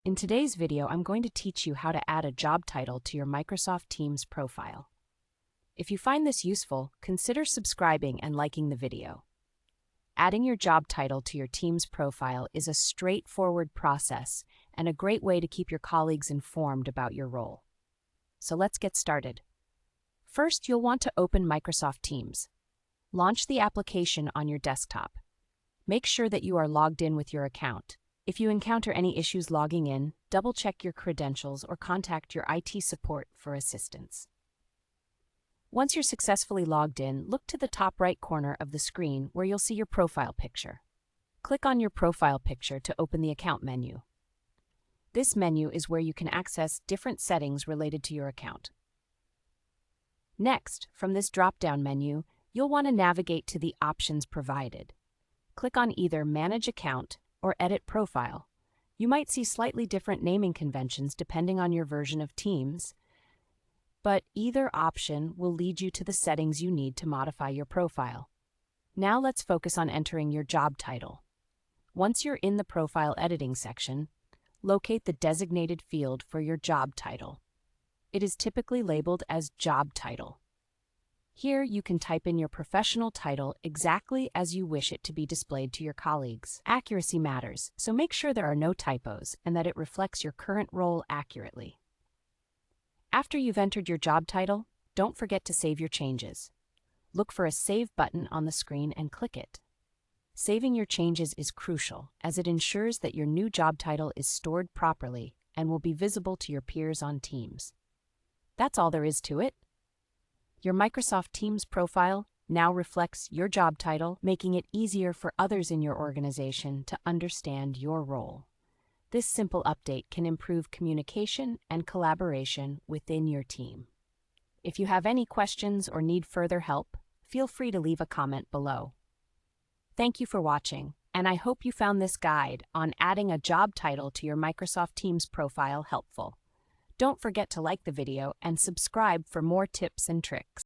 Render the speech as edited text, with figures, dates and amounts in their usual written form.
In today's video, I'm going to teach you how to add a job title to your Microsoft Teams profile. If you find this useful, consider subscribing and liking the video. Adding your job title to your Teams profile is a straightforward process and a great way to keep your colleagues informed about your role. So let's get started. First, you'll want to open Microsoft Teams. Launch the application on your desktop. Make sure that you are logged in with your account. If you encounter any issues logging in, double-check your credentials or contact your IT support for assistance. Once you're successfully logged in, look to the top right corner of the screen where you'll see your profile picture. Click on your profile picture to open the Account menu. This menu is where you can access different settings related to your account. Next, from this drop-down menu, you'll want to navigate to the options provided. Click on either Manage Account or Edit Profile. You might see slightly different naming conventions depending on your version of Teams, but either option will lead you to the settings you need to modify your profile. Now let's focus on entering your job title. Once you're in the profile editing section, locate the designated field for your job title. It is typically labeled as Job Title. Here, you can type in your professional title exactly as you wish it to be displayed to your colleagues. Accuracy matters, so make sure there are no typos and that it reflects your current role accurately. After you've entered your job title, don't forget to save your changes. Look for a Save button on the screen and click it. Saving your changes is crucial, as it ensures that your new job title is stored properly and will be visible to your peers on Teams. That's all there is to it. Your Microsoft Teams profile now reflects your job title, making it easier for others in your organization to understand your role. This simple update can improve communication and collaboration within your team. If you have any questions or need further help, feel free to leave a comment below. Thank you for watching, and I hope you found this guide on adding a job title to your Microsoft Teams profile helpful. Don't forget to like the video and subscribe for more tips and tricks.